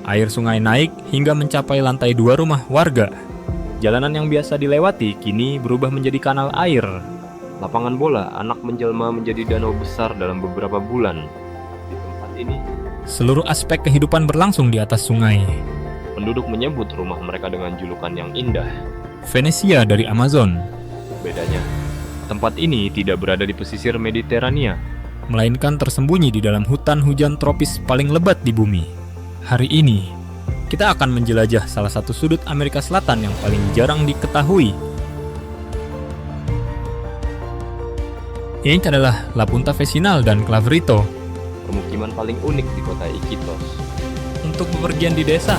Air sungai naik hingga mencapai lantai 2 rumah warga. Jalanan yang biasa dilewati kini berubah menjadi kanal air. Lapangan bola anak menjelma menjadi danau besar dalam beberapa bulan. Di tempat ini, Seluruh aspek kehidupan berlangsung di atas sungai. penduduk menyebut rumah mereka dengan julukan yang indah. Venesia dari Amazon, Bedanya, tempat ini tidak berada di pesisir Mediterania. melainkan tersembunyi di dalam hutan hujan tropis paling lebat di bumi. Hari ini, kita akan menjelajah salah satu sudut Amerika Selatan yang paling jarang diketahui. Ini adalah La Punta Vecinal dan Claverito. Permukiman paling unik di kota Iquitos. Untuk bepergian di desa,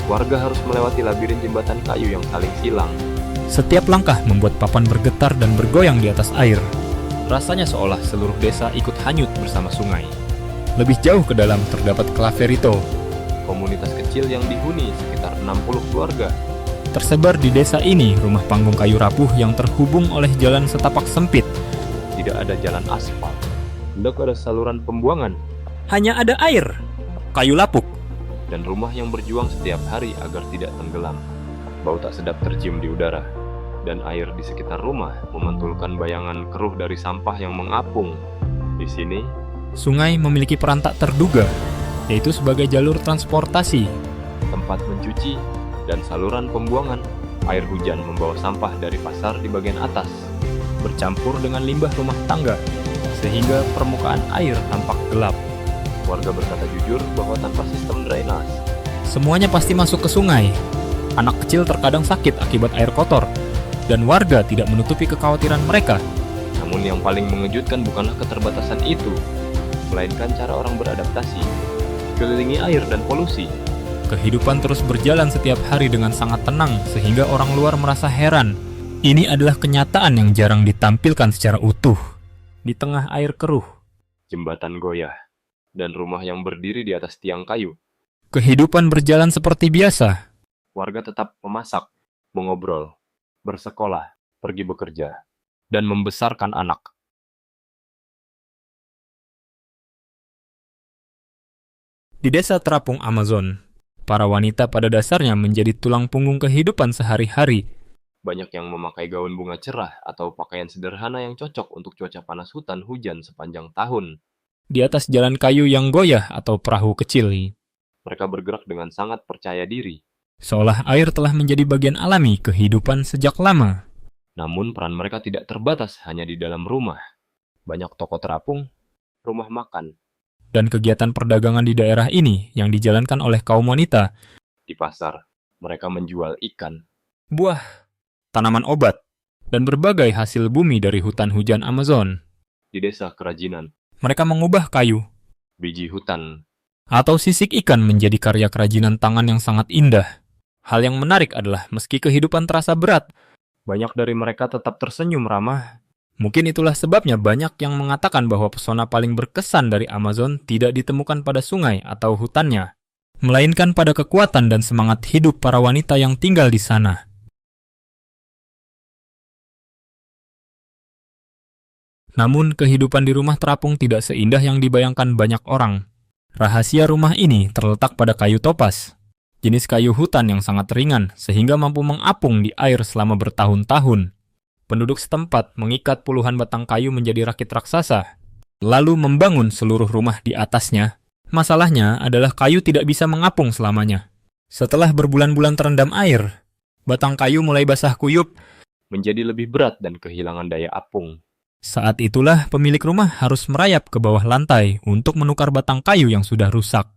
Warga harus melewati labirin jembatan kayu yang saling silang. setiap langkah membuat papan bergetar dan bergoyang di atas air. Rasanya seolah seluruh desa ikut hanyut bersama sungai. Lebih jauh ke dalam terdapat Claverito, Komunitas kecil yang dihuni sekitar 60 keluarga. tersebar di desa ini rumah panggung kayu rapuh yang terhubung oleh jalan setapak sempit. Tidak ada jalan aspal. Hendak ada saluran pembuangan Hanya ada air, kayu lapuk, dan rumah yang berjuang setiap hari agar tidak tenggelam. Bau tak sedap tercium di udara, dan air di sekitar rumah memantulkan bayangan keruh dari sampah yang mengapung. Di sini, sungai memiliki peran tak terduga, yaitu sebagai jalur transportasi. tempat mencuci dan saluran pembuangan. Air hujan membawa sampah dari pasar di bagian atas, Bercampur dengan limbah rumah tangga, sehingga permukaan air tampak gelap. Warga berkata jujur bahwa tanpa sistem drainase, Semuanya pasti masuk ke sungai. Anak kecil terkadang sakit akibat air kotor, dan warga tidak menutupi kekhawatiran mereka. namun yang paling mengejutkan bukanlah keterbatasan itu, melainkan cara orang beradaptasi, dikelilingi air dan polusi. Kehidupan terus berjalan setiap hari dengan sangat tenang, sehingga orang luar merasa heran. Ini adalah kenyataan yang jarang ditampilkan secara utuh. Di tengah air keruh, Jembatan goyah, dan rumah yang berdiri di atas tiang kayu. kehidupan berjalan seperti biasa. Warga tetap memasak, mengobrol, bersekolah, pergi bekerja, dan membesarkan anak. Di desa terapung Amazon, para wanita pada dasarnya menjadi tulang punggung kehidupan sehari-hari. Banyak yang memakai gaun bunga cerah atau pakaian sederhana yang cocok untuk cuaca panas hutan hujan sepanjang tahun. Di atas jalan kayu yang goyah atau perahu kecil, Mereka bergerak dengan sangat percaya diri. seolah air telah menjadi bagian alami kehidupan sejak lama. Namun peran mereka tidak terbatas hanya di dalam rumah. Banyak toko terapung, rumah makan, Dan kegiatan perdagangan di daerah ini yang dijalankan oleh kaum wanita, di pasar. Mereka menjual ikan, buah, tanaman obat, dan berbagai hasil bumi dari hutan hujan Amazon. di desa kerajinan, Mereka mengubah kayu biji hutan, atau sisik ikan menjadi karya kerajinan tangan yang sangat indah. Hal yang menarik adalah meski kehidupan terasa berat, banyak dari mereka tetap tersenyum ramah. Mungkin itulah sebabnya banyak yang mengatakan bahwa pesona paling berkesan dari Amazon tidak ditemukan pada sungai atau hutannya, melainkan pada kekuatan dan semangat hidup para wanita yang tinggal di sana. Namun, kehidupan di rumah terapung tidak seindah yang dibayangkan banyak orang. Rahasia rumah ini terletak pada kayu topas, jenis kayu hutan yang sangat ringan sehingga mampu mengapung di air selama bertahun-tahun. Penduduk setempat mengikat puluhan batang kayu menjadi rakit raksasa, lalu membangun seluruh rumah di atasnya. Masalahnya adalah kayu tidak bisa mengapung selamanya. Setelah berbulan-bulan terendam air, batang kayu mulai basah kuyup. menjadi lebih berat dan kehilangan daya apung. Saat itulah pemilik rumah harus merayap ke bawah lantai untuk menukar batang kayu yang sudah rusak.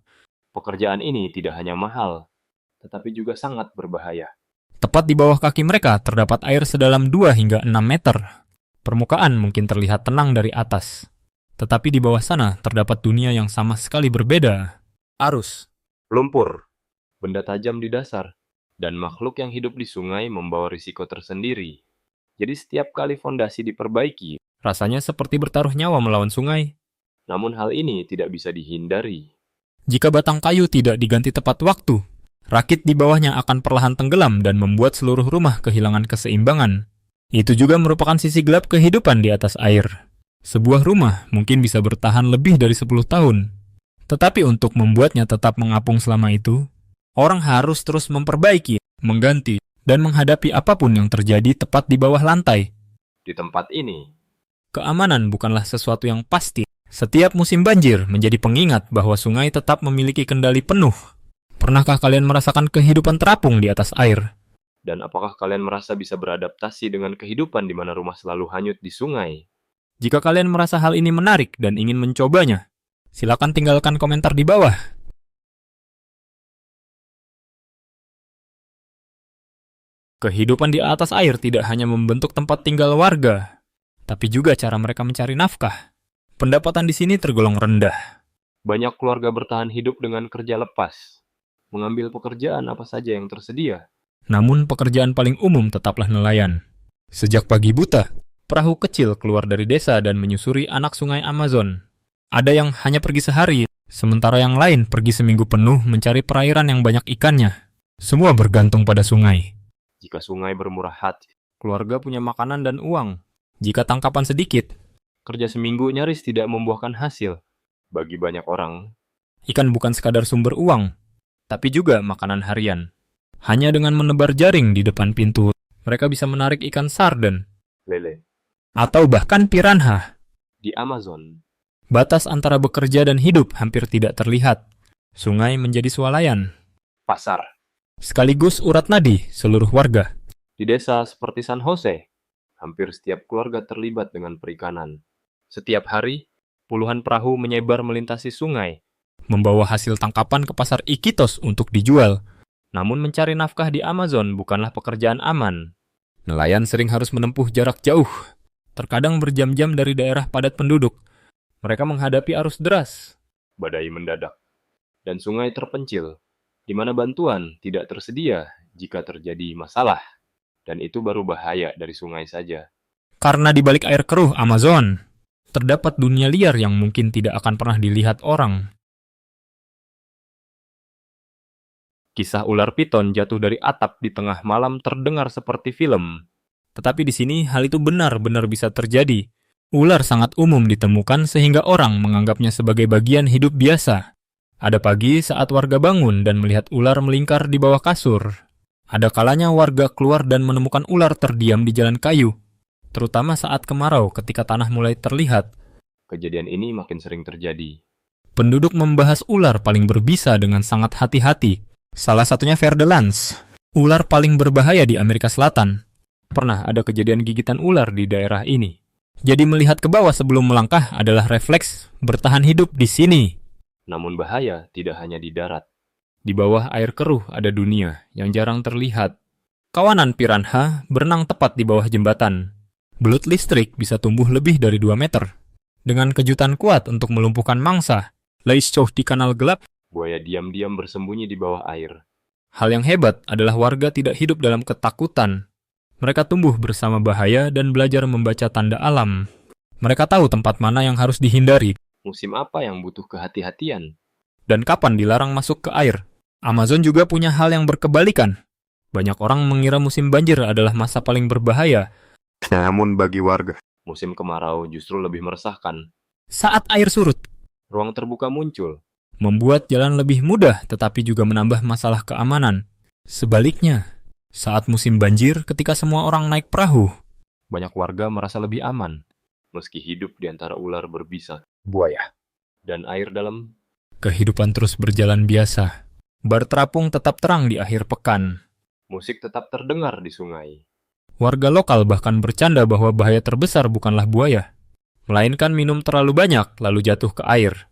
Pekerjaan ini tidak hanya mahal, tetapi juga sangat berbahaya. Tepat di bawah kaki mereka terdapat air sedalam 2 hingga 6 meter. Permukaan mungkin terlihat tenang dari atas, tetapi di bawah sana terdapat dunia yang sama sekali berbeda. Arus, Lumpur, benda tajam di dasar, dan makhluk yang hidup di sungai membawa risiko tersendiri. Jadi setiap kali fondasi diperbaiki, rasanya seperti bertaruh nyawa melawan sungai. namun hal ini tidak bisa dihindari. Jika batang kayu tidak diganti tepat waktu, rakit di bawahnya akan perlahan tenggelam dan membuat seluruh rumah kehilangan keseimbangan. Itu juga merupakan sisi gelap kehidupan di atas air. Sebuah rumah mungkin bisa bertahan lebih dari 10 tahun. Tetapi untuk membuatnya tetap mengapung selama itu, Orang harus terus memperbaiki, mengganti, dan menghadapi apapun yang terjadi tepat di bawah lantai. Di tempat ini, Keamanan bukanlah sesuatu yang pasti. Setiap musim banjir menjadi pengingat bahwa sungai tetap memiliki kendali penuh. Pernahkah kalian merasakan kehidupan terapung di atas air? dan apakah kalian merasa bisa beradaptasi dengan kehidupan di mana rumah selalu hanyut di sungai? Jika kalian merasa hal ini menarik dan ingin mencobanya, silakan tinggalkan komentar di bawah. Kehidupan di atas air tidak hanya membentuk tempat tinggal warga, tapi juga cara mereka mencari nafkah. Pendapatan di sini tergolong rendah. Banyak keluarga bertahan hidup dengan kerja lepas, mengambil pekerjaan apa saja yang tersedia. Namun pekerjaan paling umum tetaplah nelayan. Sejak pagi buta, perahu kecil keluar dari desa dan menyusuri anak sungai Amazon. Ada yang hanya pergi sehari, sementara yang lain pergi seminggu penuh mencari perairan yang banyak ikannya. Semua bergantung pada sungai. Jika sungai bermurah hati, Keluarga punya makanan dan uang. Jika tangkapan sedikit, kerja seminggu nyaris tidak membuahkan hasil. Bagi banyak orang, ikan bukan sekadar sumber uang, tapi juga makanan harian. Hanya dengan menebar jaring di depan pintu, mereka bisa menarik ikan sarden, lele, atau bahkan piranha. di Amazon, Batas antara bekerja dan hidup hampir tidak terlihat. Sungai menjadi swalayan, pasar, sekaligus urat nadi seluruh warga. di desa seperti San Jose, hampir setiap keluarga terlibat dengan perikanan. Setiap hari, puluhan perahu menyebar melintasi sungai, Membawa hasil tangkapan ke pasar Iquitos untuk dijual. Namun mencari nafkah di Amazon bukanlah pekerjaan aman. Nelayan sering harus menempuh jarak jauh, terkadang berjam-jam dari daerah padat penduduk. Mereka menghadapi arus deras, badai mendadak, dan sungai terpencil, di mana bantuan tidak tersedia jika terjadi masalah. Dan itu baru bahaya dari sungai saja. karena di balik air keruh Amazon, terdapat dunia liar yang mungkin tidak akan pernah dilihat orang. Kisah ular piton jatuh dari atap di tengah malam terdengar seperti film. Tetapi di sini hal itu benar-benar bisa terjadi. Ular sangat umum ditemukan sehingga orang menganggapnya sebagai bagian hidup biasa. Ada pagi saat warga bangun dan melihat ular melingkar di bawah kasur. Ada kalanya warga keluar dan menemukan ular terdiam di jalan kayu, terutama saat kemarau ketika tanah mulai terlihat. Kejadian ini makin sering terjadi. Penduduk membahas ular paling berbisa dengan sangat hati-hati. Salah satunya Verdelans, ular paling berbahaya di Amerika Selatan. Pernah ada kejadian gigitan ular di daerah ini. Jadi melihat ke bawah sebelum melangkah adalah refleks bertahan hidup di sini. Namun bahaya tidak hanya di darat. Di bawah air keruh ada dunia yang jarang terlihat. Kawanan piranha berenang tepat di bawah jembatan. Belut listrik bisa tumbuh lebih dari 2 meter. Dengan kejutan kuat untuk melumpuhkan mangsa, Leischow di kanal gelap. Buaya diam-diam bersembunyi di bawah air. Hal yang hebat adalah warga tidak hidup dalam ketakutan. Mereka tumbuh bersama bahaya dan belajar membaca tanda alam. Mereka tahu tempat mana yang harus dihindari Musim apa yang butuh kehati-hatian? dan kapan dilarang masuk ke air. Amazon juga punya hal yang berkebalikan. Banyak orang mengira musim banjir adalah masa paling berbahaya. Namun bagi warga, musim kemarau justru lebih meresahkan. Saat air surut, Ruang terbuka muncul. membuat jalan lebih mudah tetapi juga menambah masalah keamanan. Sebaliknya, saat musim banjir ketika semua orang naik perahu, Banyak warga merasa lebih aman, meski hidup di antara ular berbisa, buaya, dan air dalam. kehidupan terus berjalan biasa. Bar terapung tetap terang di akhir pekan. Musik tetap terdengar di sungai. Warga lokal bahkan bercanda bahwa bahaya terbesar bukanlah buaya, melainkan minum terlalu banyak lalu jatuh ke air.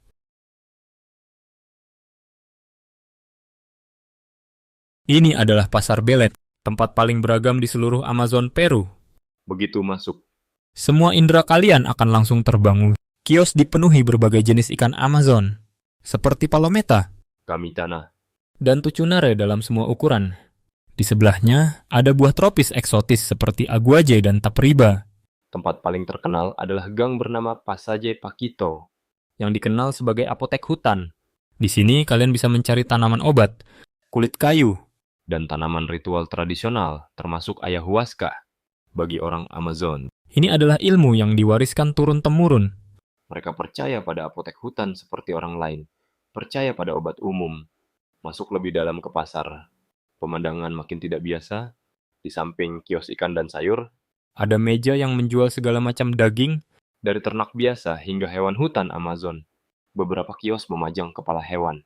Ini adalah pasar Belet, tempat paling beragam di seluruh Amazon Peru. Begitu masuk, Semua indera kalian akan langsung terbangun. Kios dipenuhi berbagai jenis ikan Amazon, seperti palometa kami tanah, dan tucunare dalam semua ukuran. Di sebelahnya, ada buah tropis eksotis seperti aguaje dan tapriba, tempat paling terkenal adalah gang bernama Passage Paquito. yang dikenal sebagai apotek hutan. Di sini kalian bisa mencari tanaman obat, kulit kayu, Dan tanaman ritual tradisional, termasuk ayahuasca, bagi orang Amazon. Ini adalah ilmu yang diwariskan turun-temurun. Mereka percaya pada apotek hutan seperti orang lain, percaya pada obat umum. Masuk lebih dalam ke pasar. Pemandangan makin tidak biasa. Di samping kios ikan dan sayur, Ada meja yang menjual segala macam daging. dari ternak biasa hingga hewan hutan Amazon. Beberapa kios memajang kepala hewan,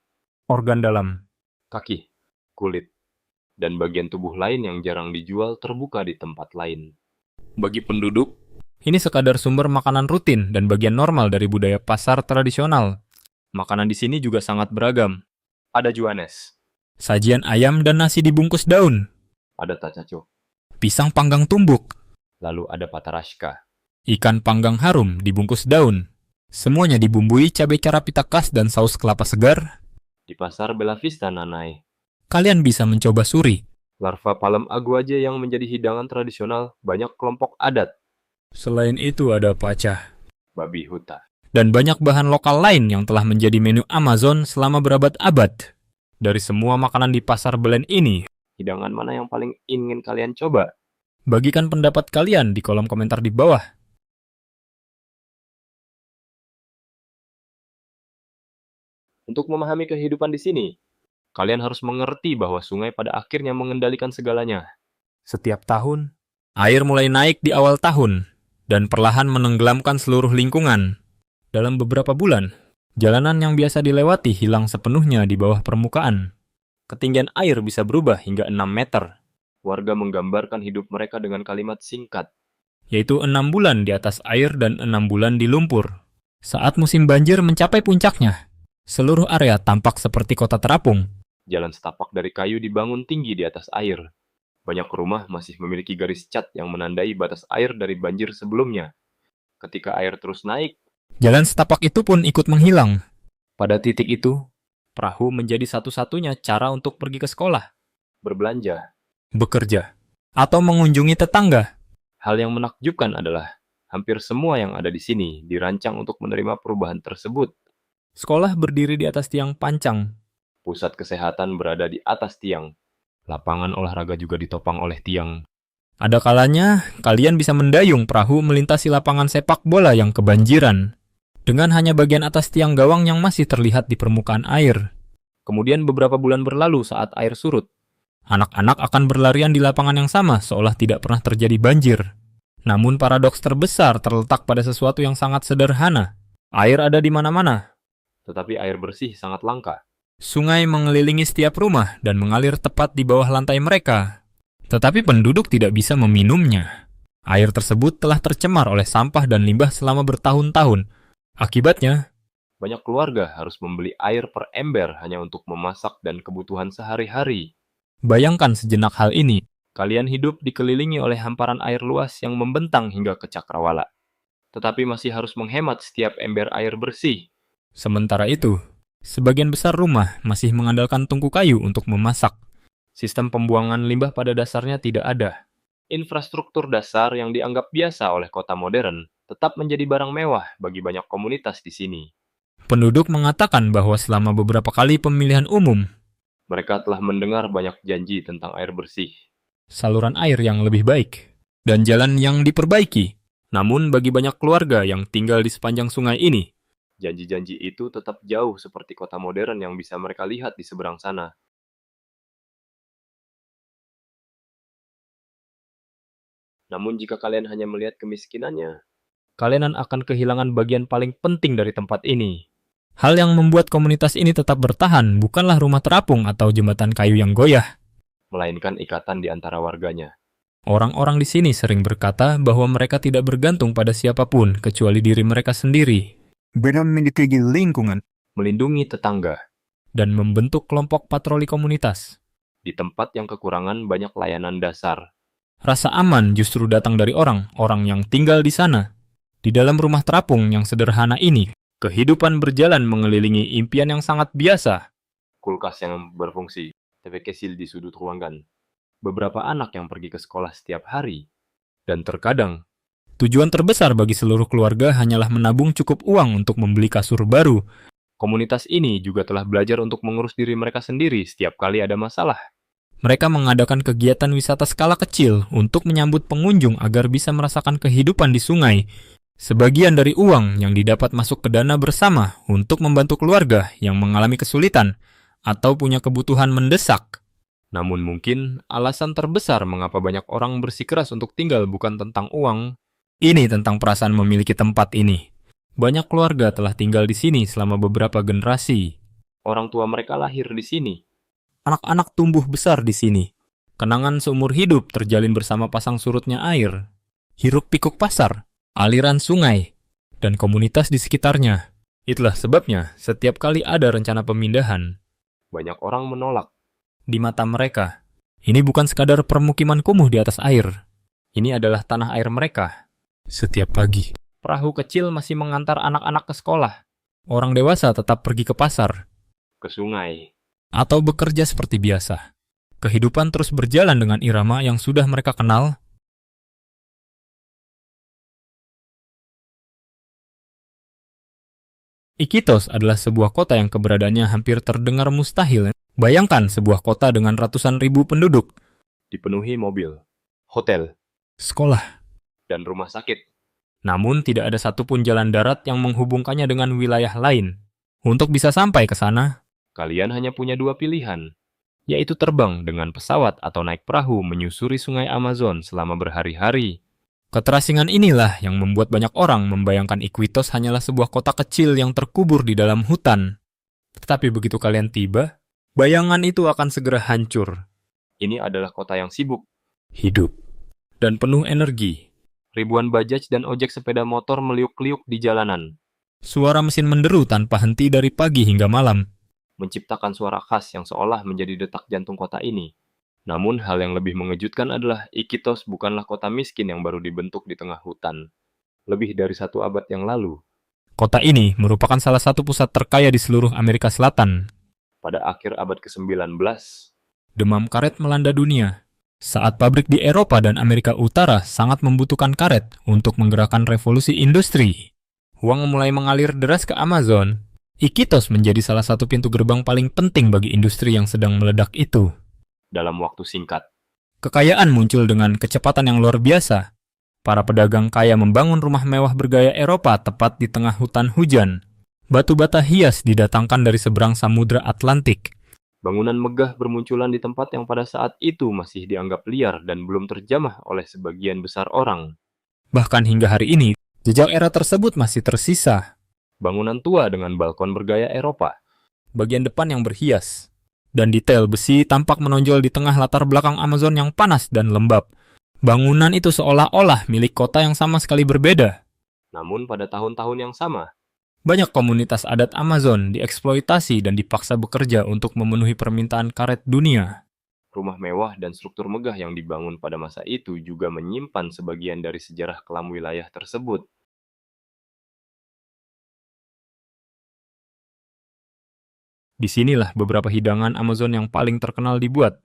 Organ dalam. kaki, kulit, dan bagian tubuh lain yang jarang dijual terbuka di tempat lain. Bagi penduduk, ini sekadar sumber makanan rutin dan bagian normal dari budaya pasar tradisional. Makanan di sini juga sangat beragam. Ada juanes, Sajian ayam dan nasi dibungkus daun. ada tacaco, Pisang panggang tumbuk. lalu ada patarashka. Ikan panggang harum dibungkus daun. Semuanya dibumbui cabai carapita khas dan saus kelapa segar. Di pasar Bella Vista Nanai, Kalian bisa mencoba suri. larva palem aguaje yang menjadi hidangan tradisional banyak kelompok adat, Selain itu ada pacah. babi huta. Dan banyak bahan lokal lain yang telah menjadi menu Amazon selama berabad-abad. Dari semua makanan di pasar Belen ini, Hidangan mana yang paling ingin kalian coba? bagikan pendapat kalian di kolom komentar di bawah. Untuk memahami kehidupan di sini, kalian harus mengerti bahwa sungai pada akhirnya mengendalikan segalanya. Setiap tahun, air mulai naik di awal tahun dan perlahan menenggelamkan seluruh lingkungan. Dalam beberapa bulan, jalanan yang biasa dilewati hilang sepenuhnya di bawah permukaan. Ketinggian air bisa berubah hingga 6 meter, Warga menggambarkan hidup mereka dengan kalimat singkat. yaitu 6 bulan di atas air dan 6 bulan di lumpur. Saat musim banjir mencapai puncaknya, seluruh area tampak seperti kota terapung. Jalan setapak dari kayu dibangun tinggi di atas air. Banyak rumah masih memiliki garis cat yang menandai batas air dari banjir sebelumnya. Ketika air terus naik, Jalan setapak itu pun ikut menghilang. Pada titik itu, perahu menjadi satu-satunya cara untuk pergi ke sekolah, berbelanja. bekerja, atau mengunjungi tetangga. Hal yang menakjubkan adalah hampir semua yang ada di sini dirancang untuk menerima perubahan tersebut. Sekolah berdiri di atas tiang pancang. Pusat kesehatan berada di atas tiang. Lapangan olahraga juga ditopang oleh tiang. Ada kalanya, kalian bisa mendayung perahu melintasi lapangan sepak bola yang kebanjiran. Dengan hanya bagian atas tiang gawang yang masih terlihat di permukaan air. Kemudian beberapa bulan berlalu saat air surut. Anak-anak akan berlarian di lapangan yang sama seolah tidak pernah terjadi banjir. Namun paradoks terbesar terletak pada sesuatu yang sangat sederhana. Air ada di mana-mana. Tetapi air bersih sangat langka. Sungai mengelilingi setiap rumah dan mengalir tepat di bawah lantai mereka. Tetapi penduduk tidak bisa meminumnya. Air tersebut telah tercemar oleh sampah dan limbah selama bertahun-tahun. Akibatnya, Banyak keluarga harus membeli air per ember hanya untuk memasak dan kebutuhan sehari-hari. bayangkan sejenak hal ini. Kalian hidup dikelilingi oleh hamparan air luas yang membentang hingga ke cakrawala. Tetapi masih harus menghemat setiap ember air bersih. Sementara itu, sebagian besar rumah masih mengandalkan tungku kayu untuk memasak. Sistem pembuangan limbah pada dasarnya tidak ada. Infrastruktur dasar yang dianggap biasa oleh kota modern tetap menjadi barang mewah bagi banyak komunitas di sini. Penduduk mengatakan bahwa selama beberapa kali pemilihan umum, Mereka telah mendengar banyak janji tentang air bersih. saluran air yang lebih baik, dan jalan yang diperbaiki. Namun bagi banyak keluarga yang tinggal di sepanjang sungai ini, Janji-janji itu tetap jauh seperti kota modern yang bisa mereka lihat di seberang sana. Namun jika kalian hanya melihat kemiskinannya, kalian akan kehilangan bagian paling penting dari tempat ini. Hal yang membuat komunitas ini tetap bertahan bukanlah rumah terapung atau jembatan kayu yang goyah. melainkan ikatan di antara warganya. Orang-orang di sini sering berkata bahwa mereka tidak bergantung pada siapapun kecuali diri mereka sendiri. Memiliki lingkungan Melindungi tetangga. dan membentuk kelompok patroli komunitas. Di tempat yang kekurangan banyak layanan dasar. Rasa aman justru datang dari orang-orang yang tinggal di sana. Di dalam rumah terapung yang sederhana ini, kehidupan berjalan mengelilingi impian yang sangat biasa. Kulkas yang berfungsi. TV kesil di sudut ruangan. Beberapa anak yang pergi ke sekolah setiap hari. Dan terkadang, tujuan terbesar bagi seluruh keluarga hanyalah menabung cukup uang untuk membeli kasur baru. Komunitas ini juga telah belajar untuk mengurus diri mereka sendiri setiap kali ada masalah. Mereka mengadakan kegiatan wisata skala kecil untuk menyambut pengunjung agar bisa merasakan kehidupan di sungai. Sebagian dari uang yang didapat masuk ke dana bersama untuk membantu keluarga yang mengalami kesulitan atau punya kebutuhan mendesak. Namun mungkin alasan terbesar mengapa banyak orang bersikeras untuk tinggal bukan tentang uang. Ini tentang perasaan memiliki tempat ini. Banyak keluarga telah tinggal di sini selama beberapa generasi. Orang tua mereka lahir di sini. Anak-anak tumbuh besar di sini. Kenangan seumur hidup terjalin bersama pasang surutnya air, hiruk-pikuk pasar, aliran sungai, dan komunitas di sekitarnya. Itulah sebabnya setiap kali ada rencana pemindahan, Banyak orang menolak. di mata mereka, ini bukan sekadar permukiman kumuh di atas air. Ini adalah tanah air mereka. Setiap pagi, perahu kecil masih mengantar anak-anak ke sekolah. Orang dewasa tetap pergi ke pasar, Ke sungai. atau bekerja seperti biasa. Kehidupan terus berjalan dengan irama yang sudah mereka kenal. Iquitos adalah sebuah kota yang keberadaannya hampir terdengar mustahil. Bayangkan sebuah kota dengan ratusan ribu penduduk, Dipenuhi mobil, hotel, sekolah, dan rumah sakit. namun tidak ada satupun jalan darat yang menghubungkannya dengan wilayah lain. Untuk bisa sampai ke sana, Kalian hanya punya dua pilihan, yaitu terbang dengan pesawat atau naik perahu menyusuri sungai Amazon selama berhari-hari. keterasingan inilah yang membuat banyak orang membayangkan Iquitos hanyalah sebuah kota kecil yang terkubur di dalam hutan. Tetapi begitu kalian tiba, bayangan itu akan segera hancur, Ini adalah kota yang sibuk. hidup, dan penuh energi. Ribuan bajaj dan ojek sepeda motor meliuk-liuk di jalanan, Suara mesin menderu tanpa henti dari pagi hingga malam. menciptakan suara khas yang seolah menjadi detak jantung kota ini. Namun hal yang lebih mengejutkan adalah Iquitos bukanlah kota miskin yang baru dibentuk di tengah hutan. Lebih dari 1 abad yang lalu, Kota ini merupakan salah satu pusat terkaya di seluruh Amerika Selatan. pada akhir abad ke-19, Demam karet melanda dunia. Saat pabrik di Eropa dan Amerika Utara sangat membutuhkan karet untuk menggerakkan revolusi industri, uang mulai mengalir deras ke Amazon. Iquitos menjadi salah satu pintu gerbang paling penting bagi industri yang sedang meledak itu. dalam waktu singkat, Kekayaan muncul dengan kecepatan yang luar biasa. Para pedagang kaya membangun rumah mewah bergaya Eropa tepat di tengah hutan hujan. Batu bata hias didatangkan dari seberang Samudra Atlantik. bangunan megah bermunculan di tempat yang pada saat itu masih dianggap liar dan belum terjamah oleh sebagian besar orang. Bahkan hingga hari ini, jejak era tersebut masih tersisa. Bangunan tua dengan balkon bergaya Eropa, Bagian depan yang berhias, dan detail besi tampak menonjol di tengah latar belakang Amazon yang panas dan lembab. Bangunan itu seolah-olah milik kota yang sama sekali berbeda. namun pada tahun-tahun yang sama, Banyak komunitas adat Amazon dieksploitasi dan dipaksa bekerja untuk memenuhi permintaan karet dunia. rumah mewah dan struktur megah yang dibangun pada masa itu juga menyimpan sebagian dari sejarah kelam wilayah tersebut. Disinilah beberapa hidangan Amazon yang paling terkenal dibuat.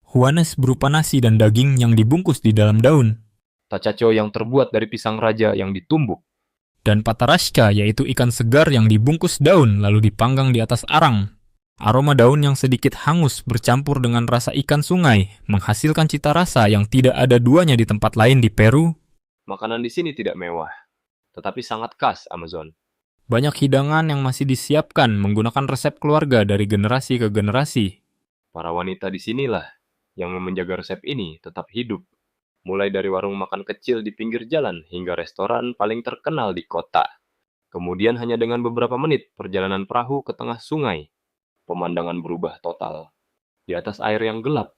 Juanes berupa nasi dan daging yang dibungkus di dalam daun. Tacacho yang terbuat dari pisang raja yang ditumbuk, Dan patarashka yaitu ikan segar yang dibungkus daun lalu dipanggang di atas arang. Aroma daun yang sedikit hangus bercampur dengan rasa ikan sungai menghasilkan cita rasa yang tidak ada duanya di tempat lain di Peru. makanan di sini tidak mewah, tetapi sangat khas Amazon. Banyak hidangan yang masih disiapkan menggunakan resep keluarga dari generasi ke generasi. Para wanita di sinilah yang menjaga resep ini tetap hidup. Mulai dari warung makan kecil di pinggir jalan hingga restoran paling terkenal di kota. Kemudian hanya dengan beberapa menit perjalanan perahu ke tengah sungai, pemandangan berubah total. Di atas air yang gelap,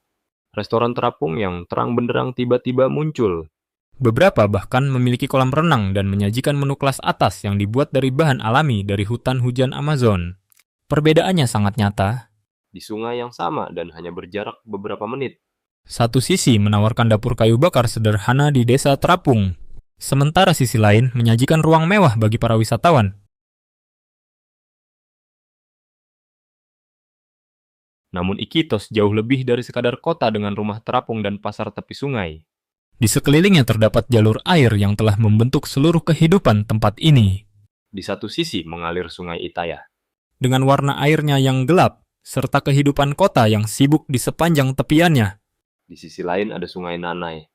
restoran terapung yang terang benderang tiba-tiba muncul. Beberapa bahkan memiliki kolam renang dan menyajikan menu kelas atas yang dibuat dari bahan alami dari hutan hujan Amazon. Perbedaannya sangat nyata. Di sungai yang sama dan hanya berjarak beberapa menit. Satu sisi menawarkan dapur kayu bakar sederhana di desa terapung, sementara sisi lain menyajikan ruang mewah bagi para wisatawan. Namun Iquitos jauh lebih dari sekadar kota dengan rumah terapung dan pasar tepi sungai. Di sekelilingnya terdapat jalur air yang telah membentuk seluruh kehidupan tempat ini. Di satu sisi mengalir sungai Itaya. Dengan warna airnya yang gelap, serta kehidupan kota yang sibuk di sepanjang tepiannya. Di sisi lain ada sungai Nanay,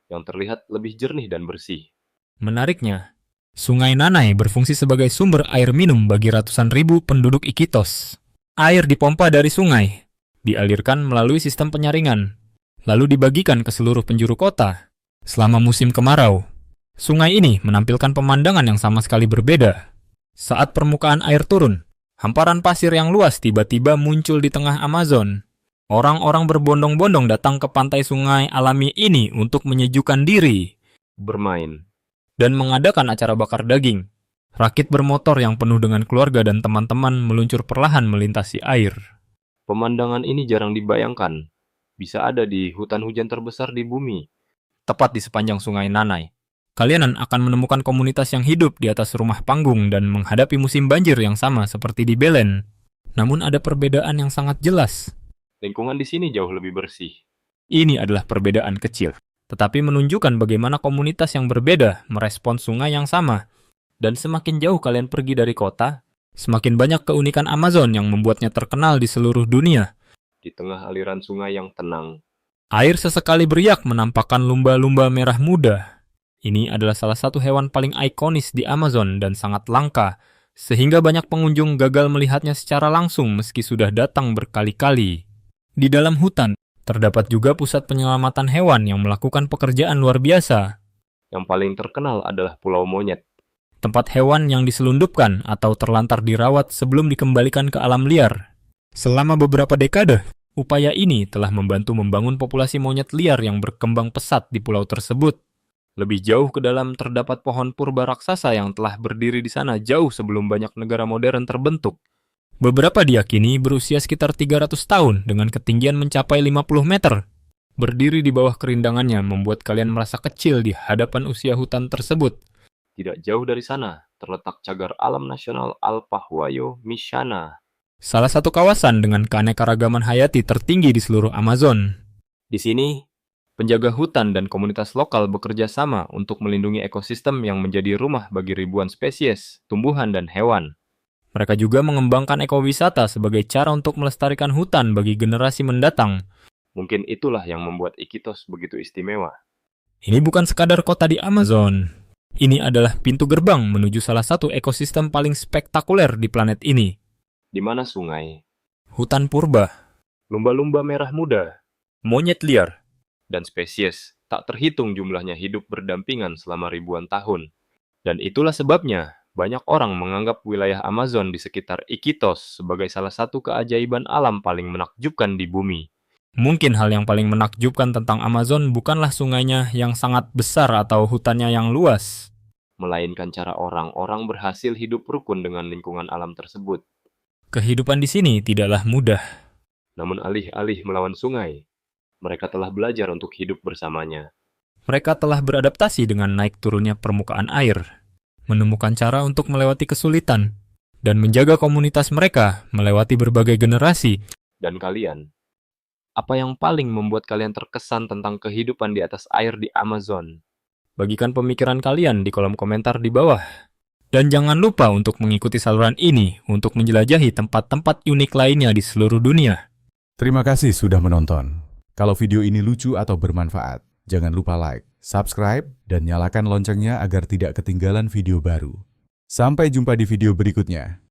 yang terlihat lebih jernih dan bersih. Menariknya, Sungai Nanay berfungsi sebagai sumber air minum bagi ratusan ribu penduduk Iquitos. Air dipompa dari sungai, dialirkan melalui sistem penyaringan, lalu dibagikan ke seluruh penjuru kota. Selama musim kemarau, sungai ini menampilkan pemandangan yang sama sekali berbeda. Saat permukaan air turun, hamparan pasir yang luas tiba-tiba muncul di tengah Amazon. Orang-orang berbondong-bondong datang ke pantai sungai alami ini untuk menyejukkan diri, bermain, dan mengadakan acara bakar daging. Rakit bermotor yang penuh dengan keluarga dan teman-teman meluncur perlahan melintasi air. Pemandangan ini jarang dibayangkan. Bisa ada di hutan hujan terbesar di bumi. Tepat di sepanjang sungai Nanai, kalian akan menemukan komunitas yang hidup di atas rumah panggung dan menghadapi musim banjir yang sama seperti di Belen. Namun ada perbedaan yang sangat jelas. Lingkungan di sini jauh lebih bersih. Ini adalah perbedaan kecil, tetapi menunjukkan bagaimana komunitas yang berbeda merespons sungai yang sama. Dan semakin jauh kalian pergi dari kota, semakin banyak keunikan Amazon yang membuatnya terkenal di seluruh dunia. Di tengah aliran sungai yang tenang, air sesekali beriak menampakkan lumba-lumba merah muda. Ini adalah salah satu hewan paling ikonis di Amazon dan sangat langka, sehingga banyak pengunjung gagal melihatnya secara langsung meski sudah datang berkali-kali. Di dalam hutan, terdapat juga pusat penyelamatan hewan yang melakukan pekerjaan luar biasa. Yang paling terkenal adalah Pulau Monyet. Tempat hewan yang diselundupkan atau terlantar dirawat sebelum dikembalikan ke alam liar. Selama beberapa dekade, upaya ini telah membantu membangun populasi monyet liar yang berkembang pesat di pulau tersebut. Lebih jauh ke dalam terdapat pohon purba raksasa yang telah berdiri di sana jauh sebelum banyak negara modern terbentuk. Beberapa diyakini berusia sekitar 300 tahun dengan ketinggian mencapai 50 meter. Berdiri di bawah kerindangannya membuat kalian merasa kecil di hadapan usia hutan tersebut. Tidak jauh dari sana, terletak cagar alam nasional Alpahuayo Mishana. Salah satu kawasan dengan keanekaragaman hayati tertinggi di seluruh Amazon. Di sini, penjaga hutan dan komunitas lokal bekerja sama untuk melindungi ekosistem yang menjadi rumah bagi ribuan spesies, tumbuhan, dan hewan. Mereka juga mengembangkan ekowisata sebagai cara untuk melestarikan hutan bagi generasi mendatang. Mungkin itulah yang membuat Iquitos begitu istimewa. Ini bukan sekadar kota di Amazon. Ini adalah pintu gerbang menuju salah satu ekosistem paling spektakuler di planet ini. Di mana sungai, Hutan purba, lumba-lumba merah muda, monyet liar, dan spesies tak terhitung jumlahnya hidup berdampingan selama ribuan tahun. Dan itulah sebabnya banyak orang menganggap wilayah Amazon di sekitar Iquitos sebagai salah satu keajaiban alam paling menakjubkan di bumi. Mungkin hal yang paling menakjubkan tentang Amazon bukanlah sungainya yang sangat besar atau hutannya yang luas, melainkan cara orang-orang berhasil hidup rukun dengan lingkungan alam tersebut. Kehidupan di sini tidaklah mudah. Namun alih-alih melawan sungai, mereka telah belajar untuk hidup bersamanya. Mereka telah beradaptasi dengan naik turunnya permukaan air, menemukan cara untuk melewati kesulitan, dan menjaga komunitas mereka melewati berbagai generasi. Dan kalian, apa yang paling membuat kalian terkesan tentang kehidupan di atas air di Amazon? Bagikan pemikiran kalian di kolom komentar di bawah. Dan jangan lupa untuk mengikuti saluran ini untuk menjelajahi tempat-tempat unik lainnya di seluruh dunia. Terima kasih sudah menonton. Kalau video ini lucu atau bermanfaat, jangan lupa like, subscribe, dan nyalakan loncengnya agar tidak ketinggalan video baru. Sampai jumpa di video berikutnya.